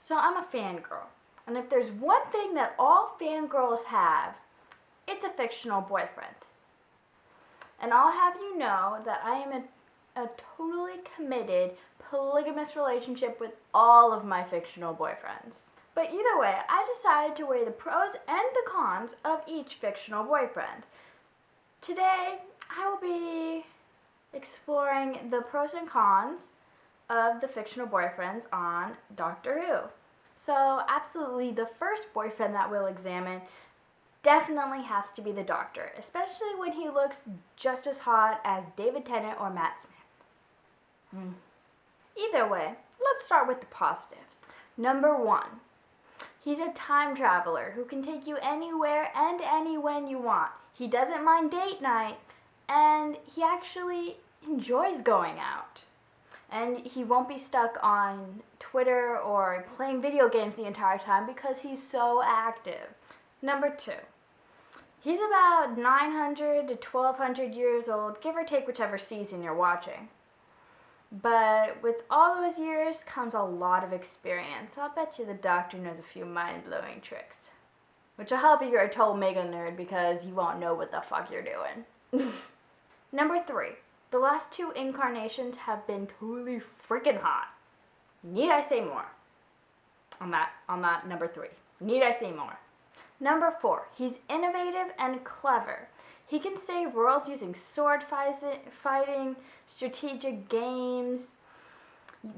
So I'm a fangirl, and if there's one thing that all fangirls have, it's a fictional boyfriend. And I'll have you know that I am a totally committed, polygamous relationship with all of my fictional boyfriends. But either way, I decided to weigh the pros and the cons of each fictional boyfriend. Today, I will be exploring the pros and cons of the fictional boyfriends on Doctor Who. So absolutely the first boyfriend that we'll examine definitely has to be the Doctor, especially when he looks just as hot as David Tennant or Matt Smith. Either way, let's start with the positives. Number 1, he's a time traveler who can take you anywhere and when you want. He doesn't mind date night, and he actually enjoys going out. And he won't be stuck on Twitter or playing video games the entire time because he's so active. Number 2, he's about 900 to 1200 years old, give or take whichever season you're watching. But with all those years comes a lot of experience. I'll bet you the Doctor knows a few mind-blowing tricks. Which will help if you're a total mega nerd because you won't know what the fuck you're doing. Number 3. The last 2 incarnations have been totally freaking hot. Need I say more? On that number 3. Need I say more? Number 4. He's innovative and clever. He can save worlds using sword fighting, strategic games,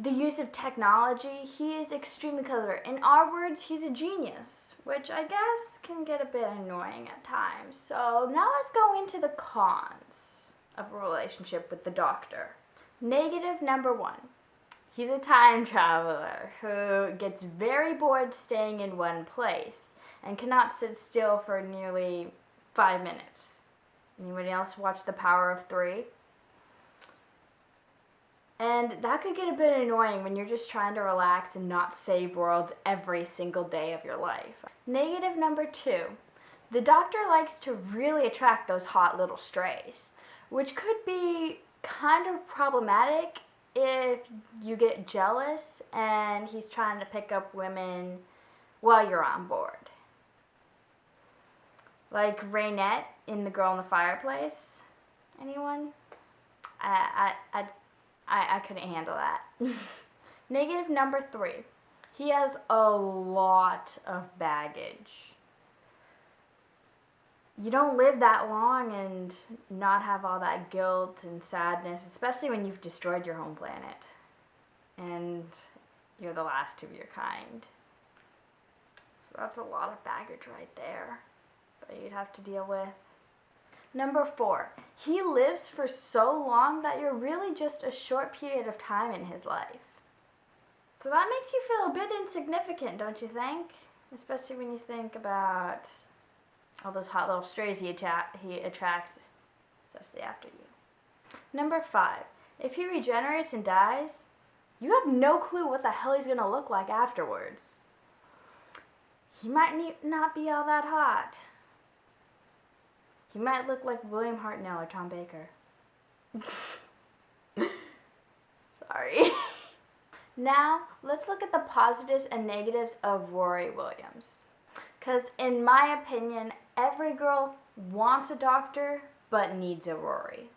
the use of technology. He is extremely clever. In our words, he's a genius, which I guess can get a bit annoying at times. So now let's go into the cons of a relationship with the Doctor. Negative number 1. He's a time traveler who gets very bored staying in one place and cannot sit still for nearly 5 minutes. Anybody else watch The Power of Three? And that could get a bit annoying when you're just trying to relax and not save worlds every single day of your life. Negative number 2. The Doctor likes to really attract those hot little strays, which could be kind of problematic if you get jealous and he's trying to pick up women while you're on board. Like Raynette in The Girl in the Fireplace. Anyone? I couldn't handle that. Negative number 3. He has a lot of baggage. You don't live that long and not have all that guilt and sadness, especially when you've destroyed your home planet and you're the last of your kind. So that's a lot of baggage right there that you'd have to deal with. Number 4, he lives for so long that you're really just a short period of time in his life. So that makes you feel a bit insignificant, don't you think? Especially when you think about all those hot little strays he attracts, especially after you. Number 5, if he regenerates and dies, you have no clue what the hell he's going to look like afterwards. He might not be all that hot. He might look like William Hartnell or Tom Baker. Sorry. Now, let's look at the positives and negatives of Rory Williams. Because in my opinion, every girl wants a Doctor, but needs a Rory.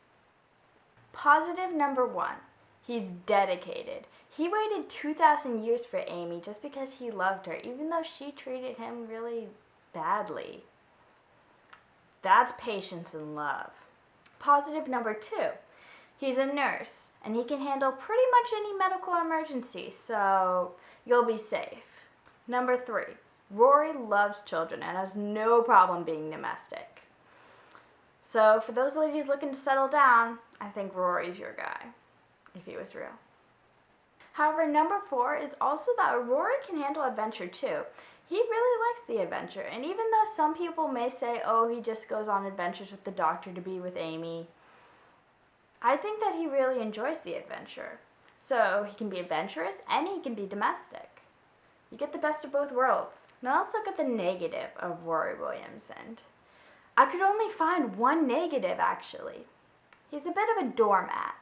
Positive number 1, he's dedicated. He waited 2,000 years for Amy just because he loved her, even though she treated him really badly. That's patience and love. Positive number 2, he's a nurse, and he can handle pretty much any medical emergency, so you'll be safe. Number 3, Rory loves children and has no problem being domestic. So for those ladies looking to settle down, I think Rory's your guy, if he was real. However, number 4 is also that Rory can handle adventure too. He really likes the adventure, and even though some people may say, oh, he just goes on adventures with the Doctor to be with Amy, I think that he really enjoys the adventure. So he can be adventurous and he can be domestic. You get the best of both worlds. Now let's look at the negative of Rory Williams, and I could only find one negative actually. He's a bit of a doormat.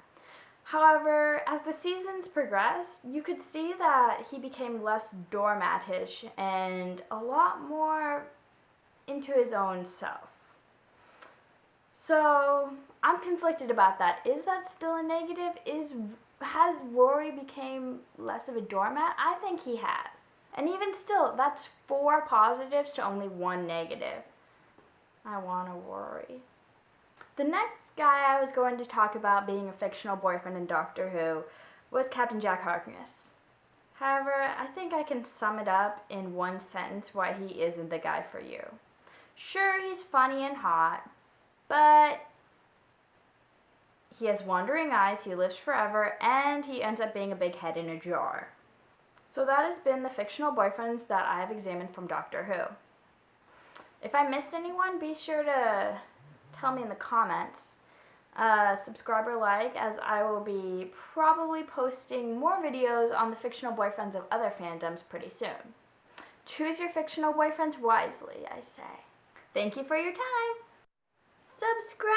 However, as the seasons progressed, you could see that he became less doormatish and a lot more into his own self. So I'm conflicted about that. Is that still a negative? Has Rory became less of a doormat? I think he has. And even still, that's 4 positives to only 1 negative. I want to worry. The next guy I was going to talk about being a fictional boyfriend in Doctor Who was Captain Jack Harkness. However, I think I can sum it up in one sentence why he isn't the guy for you. Sure, he's funny and hot, but he has wandering eyes, he lives forever, and he ends up being a big head in a jar. So that has been the fictional boyfriends that I have examined from Doctor Who. If I missed anyone, be sure to tell me in the comments. Subscribe or like, as I will be probably posting more videos on the fictional boyfriends of other fandoms pretty soon. Choose your fictional boyfriends wisely, I say. Thank you for your time. Subscribe!